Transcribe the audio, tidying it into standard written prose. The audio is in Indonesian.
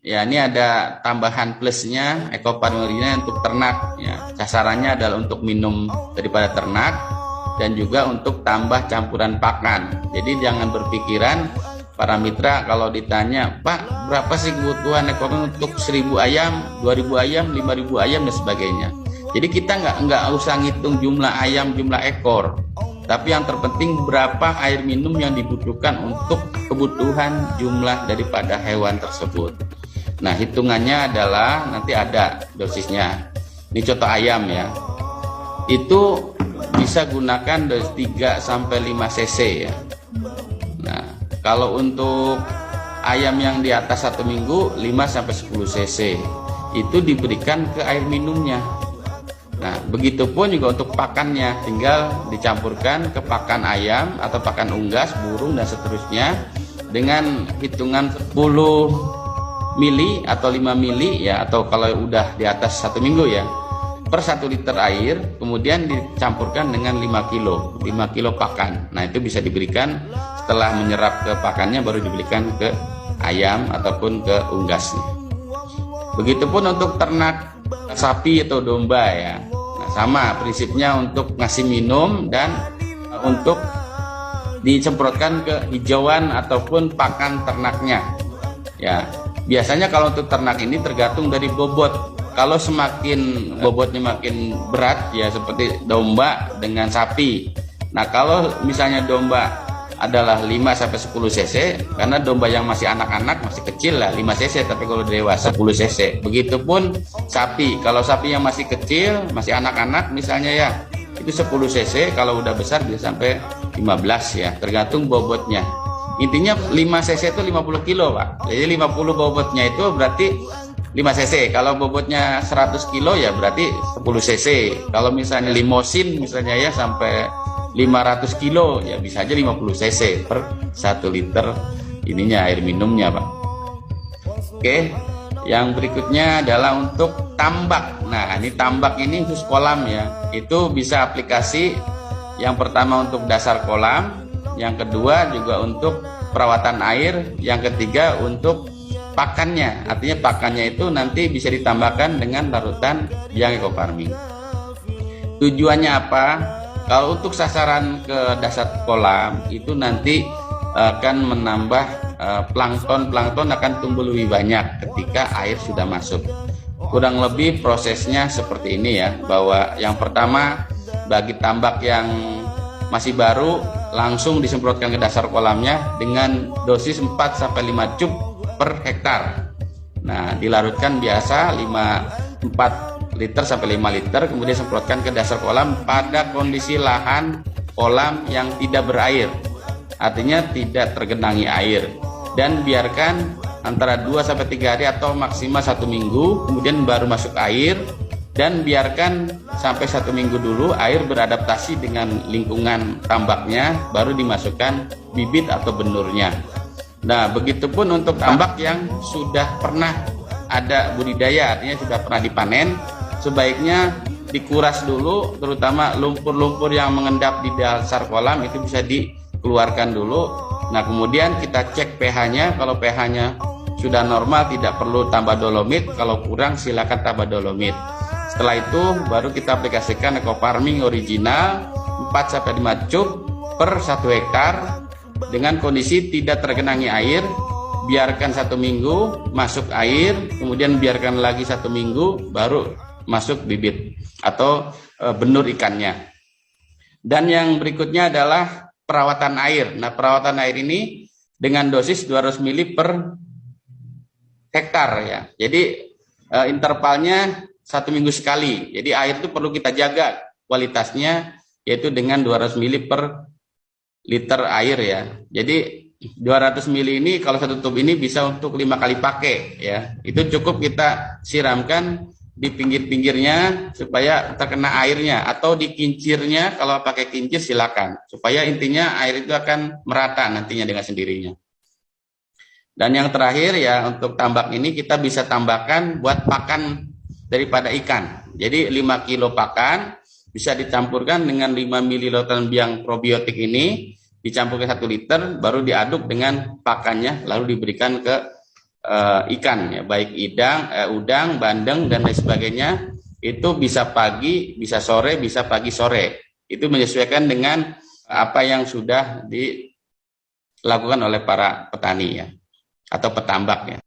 ya ini ada tambahan plusnya Ekofarming Original untuk ternak ya. Sasarannya adalah untuk minum daripada ternak dan juga untuk tambah campuran pakan. Jadi jangan berpikiran para mitra kalau ditanya, Pak, berapa sih kebutuhan Ekofarming untuk 1000 ayam, 2000 ayam, 5000 ayam dan sebagainya. Jadi kita nggak usah ngitung jumlah ayam, jumlah ekor. Tapi yang terpenting berapa air minum yang dibutuhkan untuk kebutuhan jumlah daripada hewan tersebut. Nah, hitungannya adalah nanti ada dosisnya. Ini contoh ayam ya. Itu bisa gunakan dosis 3 sampai 5 cc ya. Nah, kalau untuk ayam yang di atas 1 minggu 5 sampai 10 cc itu diberikan ke air minumnya. Nah, begitupun juga untuk pakannya, tinggal dicampurkan ke pakan ayam atau pakan unggas, burung dan seterusnya dengan hitungan 10 mili atau 5 mili ya, atau kalau udah di atas 1 minggu ya, per 1 liter air, kemudian dicampurkan dengan 5 kilo pakan. Nah, itu bisa diberikan setelah menyerap ke pakannya, baru diberikan ke ayam ataupun ke unggasnya. Begitupun untuk ternak sapi atau domba ya. Nah, sama prinsipnya untuk ngasih minum dan untuk disemprotkan ke hijauan ataupun pakan ternaknya. Ya, biasanya kalau untuk ternak ini tergantung dari bobot. Kalau semakin bobotnya makin berat ya seperti domba dengan sapi. Nah, kalau misalnya domba adalah 5 sampai 10 cc, karena domba yang masih anak-anak masih kecil lah 5 cc, tapi kalau dewasa 10 cc. Begitupun sapi, kalau sapi yang masih kecil, masih anak-anak misalnya ya, itu 10 cc, kalau udah besar bisa sampai 15 ya, tergantung bobotnya. Intinya 5 cc itu 50 kilo Pak. Jadi 50 bobotnya itu berarti 5 cc. Kalau bobotnya 100 kilo ya berarti 10 cc. Kalau misalnya limosin misalnya ya sampai 500 kilo ya bisa aja 50 cc per 1 liter ininya air minumnya Pak. Oke, yang berikutnya adalah untuk tambak. Nah, ini tambak ini khusus kolam ya. Itu bisa aplikasi yang pertama untuk dasar kolam, yang kedua juga untuk perawatan air, yang ketiga untuk pakannya. Artinya pakannya itu nanti bisa ditambahkan dengan larutan yang Ekofarming. Tujuannya apa? Kalau untuk sasaran ke dasar kolam itu nanti akan menambah plankton akan tumbuh lebih banyak ketika air sudah masuk. Kurang lebih prosesnya seperti ini ya, bahwa yang pertama bagi tambak yang masih baru langsung disemprotkan ke dasar kolamnya dengan dosis 4 sampai 5 cup per hektar. Nah, dilarutkan biasa 4 liter sampai 5 liter, kemudian semprotkan ke dasar kolam pada kondisi lahan kolam yang tidak berair, artinya tidak tergenangi air, dan biarkan antara 2 sampai 3 hari atau maksimal 1 minggu, kemudian baru masuk air, dan biarkan sampai 1 minggu dulu air beradaptasi dengan lingkungan tambaknya, baru dimasukkan bibit atau benurnya. Nah, begitupun untuk tambak yang sudah pernah ada budidaya, artinya sudah pernah dipanen, sebaiknya dikuras dulu, terutama lumpur-lumpur yang mengendap di dasar kolam itu bisa dikeluarkan dulu. Nah, kemudian kita cek pH-nya, kalau pH-nya sudah normal tidak perlu tambah dolomit, kalau kurang silakan tambah dolomit. Setelah itu baru kita aplikasikan Ekofarming Original 4 sampai 5 cup per 1 hektar dengan kondisi tidak tergenangi air. Biarkan 1 minggu masuk air, kemudian biarkan lagi 1 minggu baru masuk bibit atau benur ikannya. Dan yang berikutnya adalah perawatan air. Nah, perawatan air ini dengan dosis 200 ml per hektar ya. Jadi intervalnya 1 minggu sekali. Jadi air itu perlu kita jaga kualitasnya, yaitu dengan 200 ml per liter air ya. Jadi 200 ml ini kalau 1 tub ini bisa untuk 5 kali pakai ya. Itu cukup kita siramkan di pinggir-pinggirnya supaya terkena airnya, atau di kincirnya kalau pakai kincir silakan, supaya intinya air itu akan merata nantinya dengan sendirinya. Dan yang terakhir ya, untuk tambak ini kita bisa tambahkan buat pakan daripada ikan. Jadi 5 kilo pakan bisa dicampurkan dengan 5 ml lautan biang probiotik ini, dicampur ke 1 liter, baru diaduk dengan pakannya lalu diberikan ke ikan ya, baik udang, bandeng dan lain sebagainya, itu bisa pagi, bisa sore, bisa pagi sore. Itu menyesuaikan dengan apa yang sudah dilakukan oleh para petani ya, atau petambak ya.